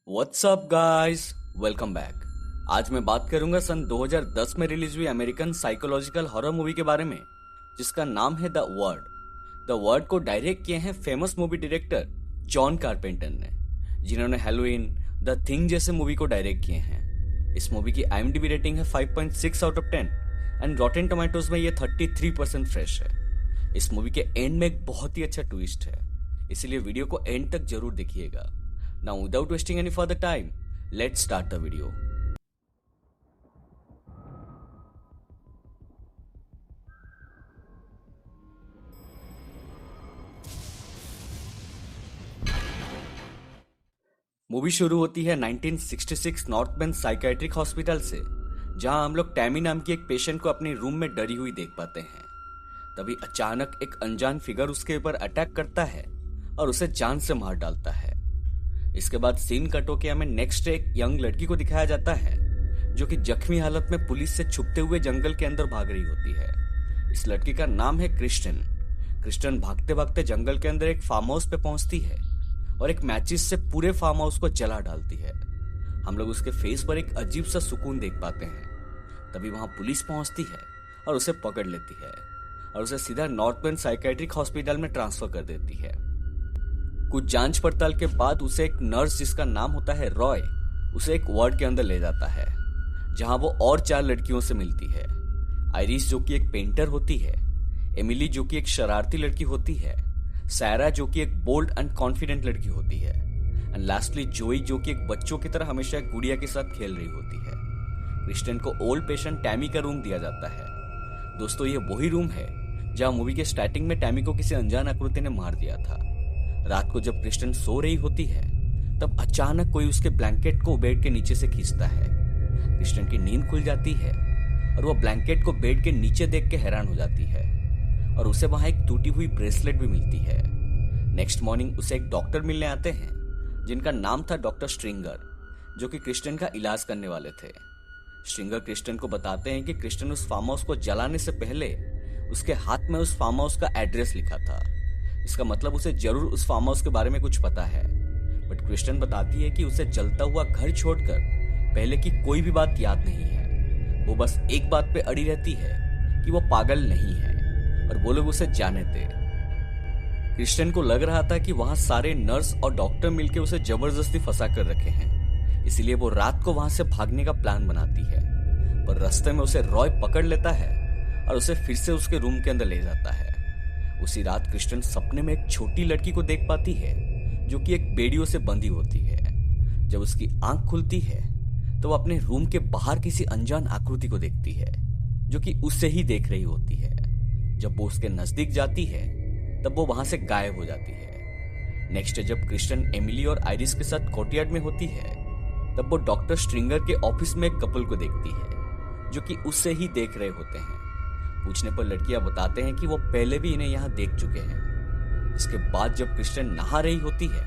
What's up guys, welcome back. आज मैं बात करूंगा सन 2010 में रिलीज हुई अमेरिकन साइकोलॉजिकल हॉरर मूवी के बारे में, जिसका नाम है द वर्ड। द वर्ड को डायरेक्ट किए हैं famous movie director John carpenter ने, जिन्होंने हैलोवीन, द थिंग जैसे मूवी को डायरेक्ट किए हैं। इस मूवी की IMDb रेटिंग है 5.6 out of 10 and Rotten tomatoes में ये 33% फ्रेश है। इस मूवी के एंड में एक बहुत ही अच्छा ट्विस्ट है, इसीलिए वीडियो को एंड तक जरूर देखिएगा। Now, without wasting any further time, let's start the video. Movie शुरू होती है 1966 नॉर्थ बेंड साइकेट्रिक हॉस्पिटल से, जहां हम लोग टैमी नाम की एक पेशेंट को अपने रूम में डरी हुई देख पाते हैं। तभी अचानक एक अनजान फिगर उसके ऊपर अटैक करता है और उसे जान से मार डालता है। इसके बाद सीन कट होके हमें नेक्स्ट डे एक यंग लड़की को दिखाया जाता है, जो कि जख्मी हालत में पुलिस से छुपते हुए जंगल के अंदर भाग रही होती है। इस लड़की का नाम है क्रिस्टन। क्रिस्टन भागते भागते जंगल के अंदर एक फार्म हाउस पे पहुंचती है और एक मैचिस से पूरे फार्म हाउस को जला डालती है। हम लोग उसके फेस पर एक अजीब सा सुकून देख पाते हैं। तभी वहां पुलिस पहुंचती है और उसे पकड़ लेती है और उसे सीधा नॉर्थ बेंड साइकेट्रिक हॉस्पिटल में ट्रांसफर कर देती है। कुछ जांच पड़ताल के बाद उसे एक नर्स, जिसका नाम होता है रॉय, उसे एक वार्ड के अंदर ले जाता है, जहां वो और 4 लड़कियों से मिलती है। आइरिस, जो कि एक पेंटर होती है, एमिली, जो कि एक शरारती लड़की होती है, सैरा, जो कि एक बोल्ड एंड कॉन्फिडेंट लड़की होती है, एंड लास्टली जोई, जो कि एक बच्चों की तरह हमेशा एक गुड़िया के साथ खेल रही होती है। क्रिस्टन को ओल्ड पेशेंट टैमी का रूम दिया जाता है। दोस्तों, ये वही रूम है जहां मूवी के स्टार्टिंग में टैमी को किसी अनजान आकृति ने मार दिया था। रात को जब क्रिस्टन सो रही होती है, तब अचानक कोई उसके ब्लैंकेट को बेड के नीचे से खींचता है। क्रिस्टन की नींद खुल जाती है और वो ब्लैंकेट को बेड के नीचे देख के हैरान हो जाती है और उसे वहां एक टूटी हुई ब्रेसलेट भी मिलती है। नेक्स्ट मॉर्निंग उसे एक डॉक्टर मिलने आते हैं, जिनका नाम था डॉक्टर स्ट्रिंगर, जो कि क्रिस्टन का इलाज करने वाले थे। स्ट्रिंगर क्रिस्टन को बताते हैं कि क्रिस्टन उस फार्म हाउस को जलाने से पहले उसके हाथ में उस फार्म हाउस का एड्रेस लिखा था। इसका मतलब उसे जरूर उस फार्म हाउस के बारे में कुछ पता है। बट क्रिस्टन बताती है कि उसे जलता हुआ घर छोड़कर पहले की कोई भी बात याद नहीं है। वो बस एक बात पे अड़ी रहती है कि वो पागल नहीं है और वो लोग उसे जाने थे। क्रिस्टन को लग रहा था कि वहां सारे नर्स और डॉक्टर मिलकर उसे जबरदस्ती फंसा कर रखे हैं, इसीलिए वो रात को वहां से भागने का प्लान बनाती है। पर रास्ते में उसे रॉय पकड़ लेता है और उसे फिर से उसके रूम के अंदर ले जाता है। उसी रात क्रिस्टन सपने में एक छोटी लड़की को देख पाती है, जो कि एक बेड़ियों से बंधी होती है। जब उसकी आंख खुलती है तो वो अपने रूम के बाहर किसी अनजान आकृति को देखती है, जो कि उससे ही देख रही होती है। जब वो उसके नजदीक जाती है, तब वो वहां से गायब हो जाती है। नेक्स्ट डे जब क्रिस्टन एमिली और आइरिस के साथ कोर्टयार्ड में होती है, तब वो डॉक्टर स्ट्रिंगर के ऑफिस में एक कपल को देखती है, जो कि उससे ही देख रहे होते हैं। पूछने पर लड़कियां बताते हैं कि वो पहले भी इन्हें यहां देख चुके हैं। इसके बाद जब क्रिस्टन नहा रही होती है,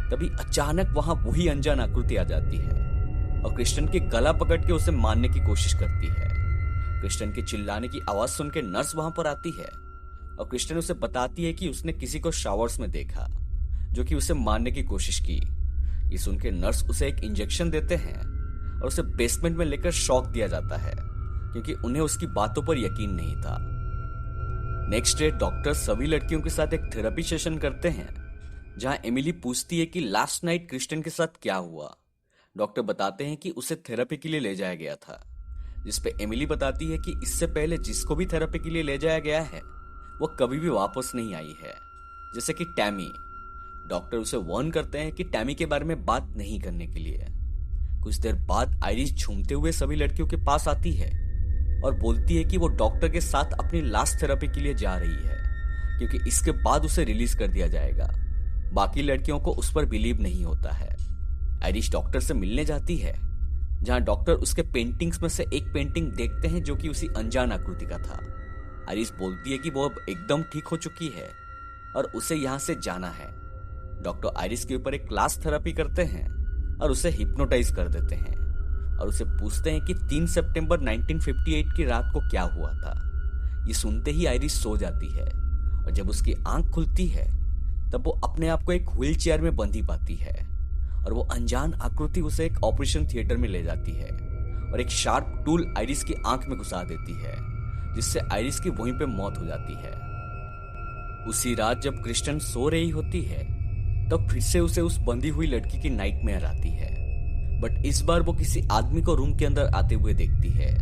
तभी अचानक वहां वही अनजान आकृति आ जाती है और क्रिस्टन के गला पकड़ के उसे मारने की कोशिश करती है। क्रिस्टन के चिल्लाने की आवाज सुन के नर्स वहां पर आती है और क्रिस्टन उसे बताती है कि उसने किसी को शावर्स में देखा, जो कि उसे मारने की कोशिश की। ये सुन के नर्स उसे एक इंजेक्शन देते हैं और उसे बेसमेंट में लेकर शॉक दिया जाता है, क्योंकि उन्हें उसकी बातों पर यकीन नहीं था। नेक्स्ट डे डॉक्टर सभी लड़कियों के साथ एक थेरेपी सेशन करते हैं, जहां एमिली पूछती है कि लास्ट नाइट क्रिस्टन के साथ क्या हुआ। डॉक्टर बताते हैं कि उसे थेरेपी के लिए ले जाया गया था, जिसपे एमिली बताती है कि इससे पहले जिसको भी थेरेपी के लिए ले जाया गया है, वो कभी भी वापस नहीं आई है, जैसे कि टैमी। डॉक्टर उसे वार्न करते हैं कि टैमी के बारे में बात नहीं करने के लिए। कुछ देर बाद आइरिस झूमते हुए सभी लड़कियों के पास आती है और बोलती है कि वो डॉक्टर के साथ अपनी लास्ट थेरेपी के लिए जा रही है, क्योंकि इसके बाद उसे रिलीज कर दिया जाएगा। बाकी लड़कियों को उस पर बिलीव नहीं होता है। आइरिस डॉक्टर से मिलने जाती है, जहां डॉक्टर उसके पेंटिंग्स में से एक पेंटिंग देखते हैं, जो कि उसी अनजान आकृति का था। आइरिस बोलती है कि वो अब एकदम ठीक हो चुकी है और उसे यहां से जाना है। डॉक्टर आइरिस के ऊपर एक क्लास थेरेपी करते हैं और उसे हिप्नोटाइज कर देते हैं और उसे पूछते हैं कि 3 सितंबर 1958 की रात को क्या हुआ था। ये सुनते ही आइरिस सो जाती है और जब उसकी आंख खुलती है, तब वो अपने आप को एक व्हील चेयर में बंधी पाती है और वो अनजान आकृति उसे एक ऑपरेशन थिएटर में ले जाती है और एक शार्प टूल आइरिस की आंख में घुसा देती है, जिससे आइरिस की वहीं पे मौत हो जाती है। उसी रात जब क्रिस्टन सो रही होती है तब फिर से उसे उस बंधी हुई लड़की की नाइटमेयर आती है, बट इस बार वो किसी आदमी को रूम के अंदर आते हुए देखती है।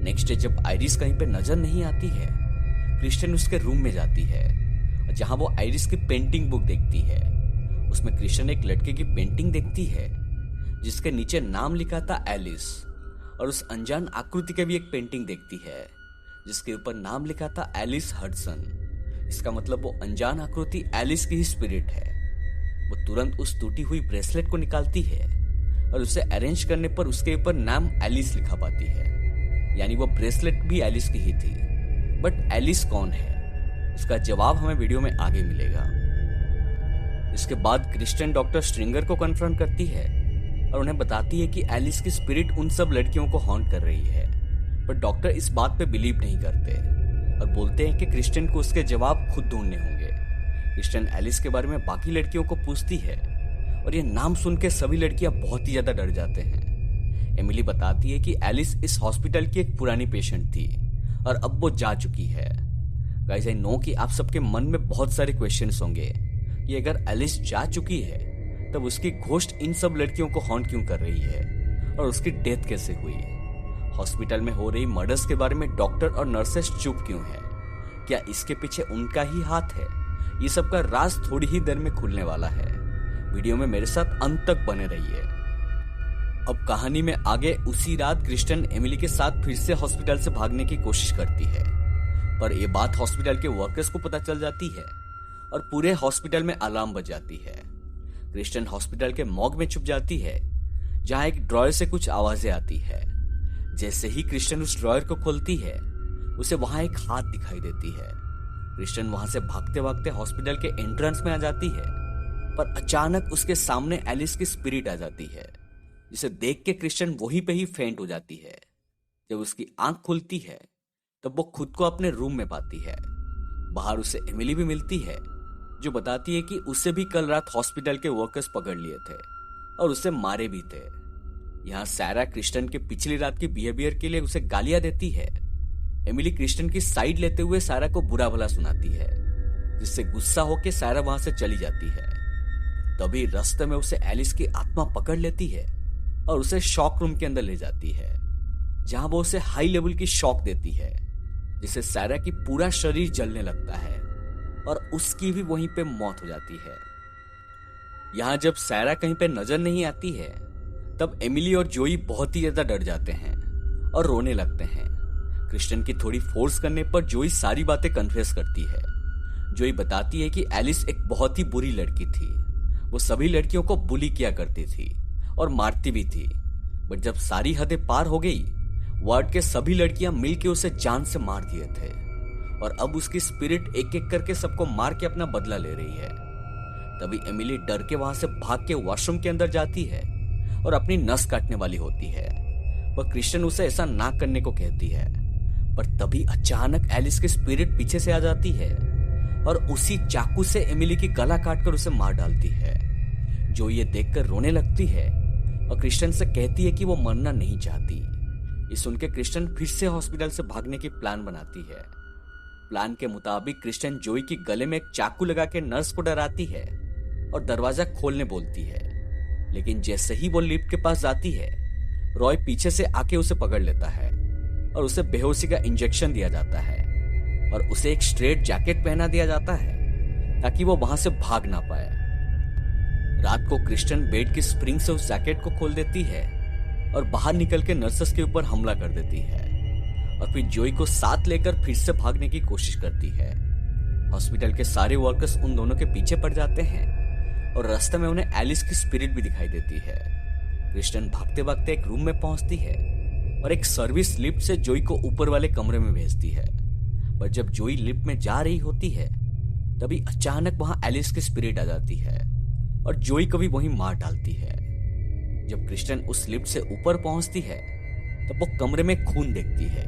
नेक्स्ट डे जब आइरिस कहीं पे नजर नहीं आती है, क्रिस्टन उसके रूम में जाती है, जहां वो आइरिस की पेंटिंग बुक देखती है। उसमें क्रिस्टन एक लड़के की पेंटिंग देखती है जिसके नीचे नाम लिखा था एलिस, और उस अनजान आकृति के भी एक पेंटिंग देखती है जिसके ऊपर नाम लिखा था एलिस हडसन। इसका मतलब वो अनजान आकृति एलिस की ही स्पिरिट है। वो तुरंत उस टूटी हुई ब्रेसलेट को निकालती है और उसे अरेंज करने पर उसके ऊपर नाम एलिस लिखा पाती है, यानी वो ब्रेसलेट भी एलिस की ही थी। बट एलिस कौन है, इसका जवाब हमें वीडियो में आगे मिलेगा। इसके बाद क्रिस्टन डॉक्टर स्ट्रिंगर को कन्फ्रंट करती है और उन्हें बताती है कि एलिस की स्पिरिट उन सब लड़कियों को हॉन्ट कर रही है, पर डॉक्टर इस बात पे बिलीव नहीं करते और बोलते हैं कि क्रिस्टन को उसके जवाब खुद ढूंढने होंगे। क्रिस्टन एलिस के बारे में बाकी लड़कियों को पूछती है और ये नाम सुन के सभी लड़कियां बहुत ही ज्यादा डर जाते हैं। एमिली बताती है कि एलिस इस हॉस्पिटल की एक पुरानी पेशेंट थी और अब वो जा चुकी है। गाइस, आई नो कि आप सबके मन में बहुत सारे क्वेश्चंस होंगे कि अगर एलिस जा चुकी है तब उसकी घोस्ट इन सब लड़कियों को हॉन्ट क्यों कर रही है और उसकी डेथ कैसे हुई। हॉस्पिटल में हो रही मर्डर्स के बारे में डॉक्टर और नर्सेस चुप क्यों है, क्या इसके पीछे उनका ही हाथ है? ये सब का राज थोड़ी ही देर में खुलने वाला है। वीडियो में मेरे साथ अंत तक बने रहिए। अब कहानी में आगे उसी रात क्रिस्टन एमिली के साथ फिर से हॉस्पिटल से भागने की कोशिश करती है, पर यह बात हॉस्पिटल के वर्कर्स को पता चल जाती है और पूरे हॉस्पिटल में अलार्म बज जाती है। क्रिस्टन हॉस्पिटल के मॉर्ग में छुप जाती है, जहां एक ड्रॉयर से कुछ आवाजें आती है। जैसे ही क्रिस्टन उस ड्रॉयर को खोलती है, उसे वहां एक हाथ दिखाई देती है। क्रिस्टन वहां से भागते भागते हॉस्पिटल के एंट्रेंस में आ जाती है, पर अचानक उसके सामने एलिस की स्पिरिट आ जाती है, जिसे देख के क्रिस्टन वहीं पे ही फेंट हो जाती है। जब उसकी आंख खुलती है तब वो खुद को अपने रूम में पाती है। बाहर उसे एमिली भी मिलती है, जो बताती है कि उसे भी कल रात हॉस्पिटल के वर्कर्स पकड़ लिए थे और उसे मारे भी थे। यहाँ सैरा क्रिस्टन के पिछली रात की बिहेवियर के लिए उसे गालियां देती है। एमिली क्रिस्टन की साइड लेते हुए सैरा को बुरा भला सुनाती है, जिससे गुस्सा होकर सैरा वहां से चली जाती है। तभी रास्ते में उसे एलिस की आत्मा पकड़ लेती है और उसे शॉक रूम के अंदर ले जाती है, जहां वो उसे हाई लेवल की शॉक देती है, जिससे सैरा की पूरा शरीर जलने लगता है और उसकी भी वहीं पे मौत हो जाती है। यहां जब सैरा कहीं पे नजर नहीं आती है, तब एमिली और जोई बहुत ही ज्यादा डर जाते हैं और रोने लगते हैं। क्रिस्टन की थोड़ी फोर्स करने पर जोई सारी बातें कन्फेस करती है। जोई बताती है कि एलिस एक बहुत ही बुरी लड़की थी। वो सभी लड़कियों को बुली किया करती थी और मारती भी थी, बट जब सारी हदें पार हो गई, वार्ड के सभी लड़कियां मिलकर उसे जान से मार दिए थे और अब उसकी स्पिरिट एक एक करके सबको मार के अपना बदला ले रही है। तभी एमिली डर के वहां से भाग के वॉशरूम के अंदर जाती है और अपनी नस काटने वाली होती है। वह क्रिस्टन उसे ऐसा ना करने को कहती है, पर तभी अचानक एलिस की स्पिरिट पीछे से आ जाती है और उसी चाकू से एमिली की गला काटकर उसे मार डालती है। जो ये देखकर रोने लगती है और क्रिस्टन से कहती है कि वो मरना नहीं चाहती। ये सुनकर क्रिस्टन फिर से हॉस्पिटल से भागने की प्लान बनाती है। प्लान के मुताबिक क्रिस्टन जोई की गले में एक चाकू लगा के नर्स को डराती है और दरवाजा खोलने बोलती है, लेकिन जैसे ही वो लिफ्ट के पास जाती है, रॉय पीछे से आके उसे पकड़ लेता है और उसे बेहोशी का इंजेक्शन दिया जाता है और उसे एक स्ट्रेट जैकेट पहना दिया जाता है ताकि वो वहां से भाग ना पाए। रात को क्रिस्टन बेड की स्प्रिंग से उस जैकेट को खोल देती है और बाहर निकल के नर्सेस के ऊपर हमला कर देती है और फिर जोई को साथ लेकर फिर से भागने की कोशिश करती है। हॉस्पिटल के सारे वर्कर्स उन दोनों के पीछे पड़ जाते हैं और रास्ते में उन्हें एलिस की स्पिरिट भी दिखाई देती है। क्रिस्टन भागते भागते एक रूम में पहुंचती है और एक सर्विस लिफ्ट से जोई को ऊपर वाले कमरे में भेजती है, पर जब जोई लिफ्ट में जा रही होती है, तभी अचानक वहां एलिस की स्पिरिट आ जाती है और जोई को भी वहीं मार डालती है। जब क्रिस्टन उस लिफ्ट से ऊपर पहुंचती है, तब वो कमरे में खून देखती है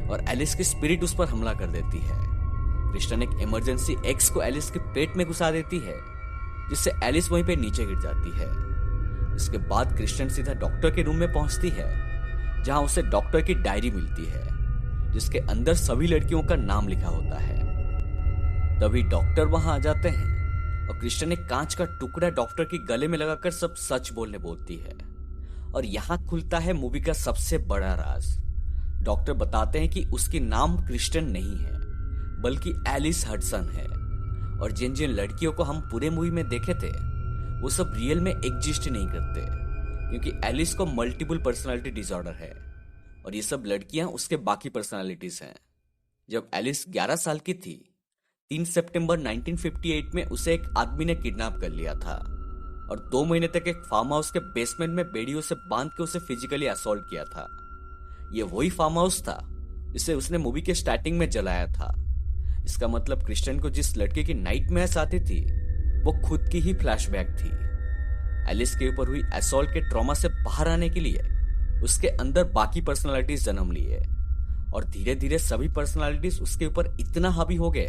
और एलिस की स्पिरिट उस पर हमला कर देती है। क्रिस्टन एक इमरजेंसी एक्स को एलिस के पेट में घुसा देती है, जिससे एलिस वहीं पे नीचे गिर जाती है इसके बाद क्रिस्टन सीधा डॉक्टर के रूम में पहुंचती है, जहां उसे डॉक्टर की डायरी मिलती है जिसके अंदर सभी लड़कियों का नाम लिखा होता है। तभी डॉक्टर वहां आ जाते हैं और क्रिस्टन एक कांच का टुकड़ा डॉक्टर के गले में लगाकर सब सच बोलने बोलती है। और यहां खुलता है मूवी का सबसे बड़ा राज। डॉक्टर बताते हैं कि उसकी नाम क्रिस्टन नहीं है बल्कि एलिस हडसन है, और जिन जिन लड़कियों को हम पूरे मूवी में देखे थे वो सब रियल में एग्जिस्ट नहीं करते, क्योंकि एलिस को मल्टीपल पर्सनालिटी डिसऑर्डर है और ये सब लड़कियां उसके बाकी पर्सनालिटीज हैं। जब एलिस 11 साल की थी, 3 सितंबर 1958 में उसे एक आदमी ने किडनैप कर लिया था और 2 महीने तक एक फार्म हाउस के बेसमेंट में बेड़ियों से बांध के उसे फिजिकली असॉल्ट किया था। ये वही फार्म हाउस था जिसे उसने मूवी के स्टार्टिंग में जलाया था। इसका मतलब क्रिस्टन को जिस लड़के की नाइटमेयर्स आती थी वो खुद की ही फ्लैशबैक थी। एलिस के ऊपर हुई असॉल्ट के ट्रॉमा से बाहर आने के लिए उसके अंदर बाकी पर्सनालिटीज जन्म लिए और धीरे धीरे सभी पर्सनालिटीज उसके ऊपर इतना हावी हो गए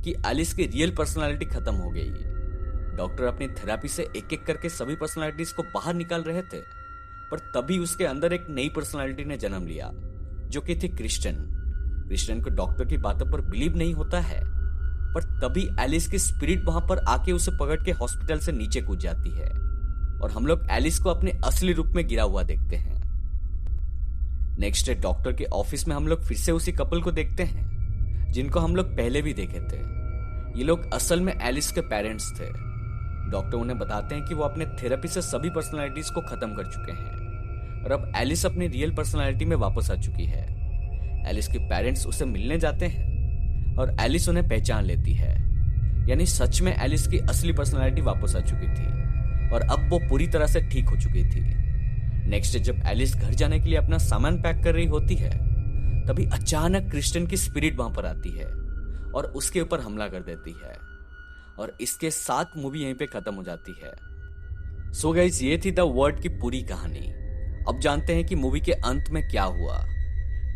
कि एलिस की रियल पर्सनालिटी खत्म हो गई। डॉक्टर अपनी थेरेपी से एक एक करके सभी पर्सनालिटीज को बाहर निकाल रहे थे, पर तभी उसके अंदर एक नई पर्सनालिटी ने जन्म लिया जो कि थी क्रिस्टन। क्रिस्टन को डॉक्टर की बातों पर बिलीव नहीं होता है, पर तभी एलिस की स्पिरिट वहां पर आके उसे पकड़ के हॉस्पिटल से नीचे कूद जाती है और हम लोग एलिस को अपने असली रूप में गिरा हुआ देखते हैं। नेक्स्ट डे डॉक्टर के ऑफिस में हम लोग फिर से उसी कपल को देखते हैं जिनको हम लोग पहले भी देखे थे। ये लोग असल में एलिस के पेरेंट्स थे। डॉक्टर उन्हें बताते हैं कि वो अपने थेरेपी से सभी पर्सनालिटीज को खत्म कर चुके हैं और अब एलिस अपनी रियल पर्सनालिटी में वापस आ चुकी है। एलिस के पेरेंट्स उसे मिलने जाते हैं और एलिस उन्हें पहचान लेती है, यानी सच में एलिस की असली पर्सनालिटी वापस आ चुकी थी और अब वो पूरी तरह से ठीक हो चुकी थी। नेक्स्ट डे जब एलिस घर जाने के लिए अपना सामान पैक कर रही होती है, तभी अचानक क्रिस्टन की स्पिरिट वहां पर आती है और उसके ऊपर हमला कर देती है और इसके साथ मूवी यहीं पे खत्म हो जाती है। सो गाइस, ये थी द वर्ड की पूरी कहानी। अब जानते हैं कि मूवी के अंत में क्या हुआ।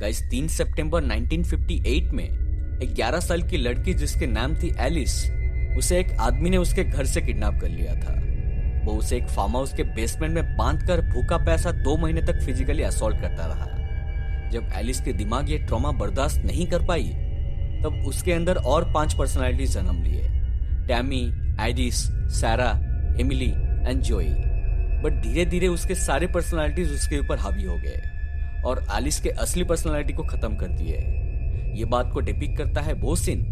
गाइस, 3 सितंबर 1958 में एक 11 साल की लड़की जिसके नाम थी एलिस, उसे एक आदमी ने उसके घर से किडनैप कर लिया था। वो उसे एक फार्म हाउस के बेसमेंट में बांधकर भूखा प्यासा 2 महीने तक फिजिकली असॉल्ट करता रहा। जब एलिस के दिमाग ये ट्रॉमा बर्दाश्त नहीं कर पाई, तब उसके अंदर और 5 पर्सनालिटीज जन्म लिए, टैमी, आइरिस, सारा, एमिली एंड जोई। बट धीरे धीरे उसके सारे पर्सनालिटीज उसके ऊपर हावी हो गए और एलिस के असली पर्सनालिटी को खत्म कर दिए। ये बात को डिपिक्ट करता है वो सीन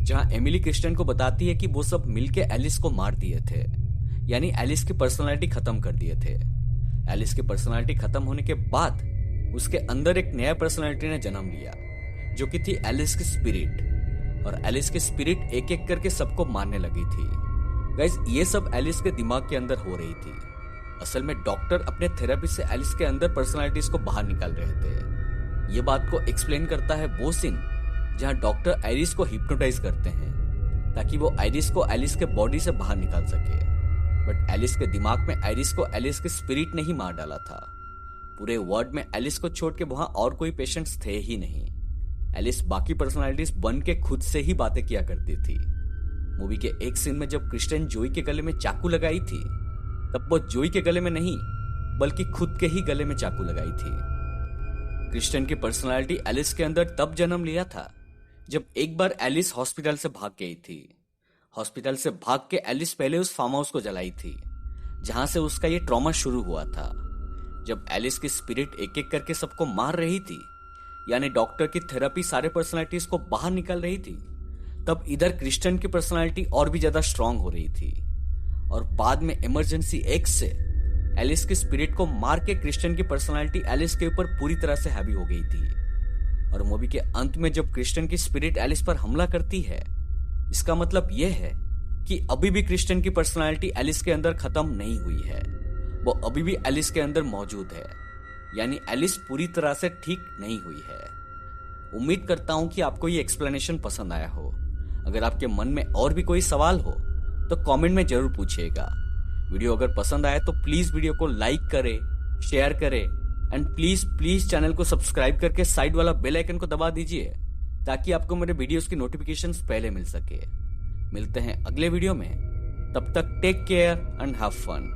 जहां एमिली क्रिस्टन को बताती है कि वो सब मिलके एलिस को मार दिए थे, यानी एलिस की पर्सनालिटी खत्म कर दिए थे। एलिस की पर्सनालिटी खत्म होने के बाद उसके अंदर एक नया पर्सनालिटी ने जन्म लिया जो कि थी एलिस की स्पिरिट, और एलिस की स्पिरिट एक एक करके सबको मारने लगी थी। गाइस, ये सब एलिस के दिमाग के अंदर हो रही थी। असल में डॉक्टर अपने थेरेपी से एलिस के अंदर पर्सनालिटीज को बाहर निकाल रहे थे। ये बात को एक्सप्लेन करता है वो सीन जहां डॉक्टर आइरिस को हिप्नोटाइज करते हैं ताकि वो आइरिस को एलिस के बॉडी से बाहर निकाल सके। बट एलिस के दिमाग में आइरिस को एलिस के स्पिरिट ने ही मार डाला था। पूरे वार्ड में एलिस को छोड़ के वहां और कोई पेशेंट्स थे ही नहीं। एलिस बाकी पर्सनालिटीज बन के खुद से ही बातें किया करती थी। मूवी के एक सीन में जब क्रिस्टन जोई के गले में चाकू लगाई थी, तब वो जोई के गले में नहीं बल्कि खुद के ही गले में चाकू लगाई थी। क्रिस्टन की पर्सनालिटी एलिस के अंदर तब जन्म लिया था जब एक बार एलिस हॉस्पिटल से भाग गई थी। हॉस्पिटल से भाग के एलिस पहले उस फार्म हाउस को जलाई थी जहां से उसका ये ट्रॉमा शुरू हुआ था। जब एलिस की स्पिरिट एक एक करके सबको मार रही थी, यानी डॉक्टर की थेरेपी सारे पर्सनालिटीज को बाहर निकाल रही थी, तब इधर क्रिस्टन की पर्सनालिटी और भी ज्यादा स्ट्रांग हो रही थी और बाद में इमरजेंसी एक्स से एलिस की स्पिरिट को मार के क्रिस्टन की पर्सनालिटी एलिस के ऊपर पूरी तरह से हैवी हो गई थी। और मूवी के अंत में जब क्रिस्टन की स्पिरिट एलिस पर हमला करती है, इसका मतलब यह है कि अभी भी क्रिस्टन की पर्सनालिटी एलिस के अंदर खत्म नहीं हुई है, वो अभी भी एलिस के अंदर मौजूद है, यानी एलिस पूरी तरह से ठीक नहीं हुई है। उम्मीद करता हूं कि आपको ये एक्सप्लेनेशन पसंद आया हो। अगर आपके मन में और भी कोई सवाल हो तो कमेंट में जरूर पूछिएगा। वीडियो अगर पसंद आए तो प्लीज वीडियो को लाइक करें, शेयर करें एंड प्लीज चैनल को सब्सक्राइब करके साइड वाला बेल आइकन को दबा दीजिए ताकि आपको मेरे वीडियोस की नोटिफिकेशंस पहले मिल सके। मिलते हैं अगले वीडियो में, तब तक take care and have fun.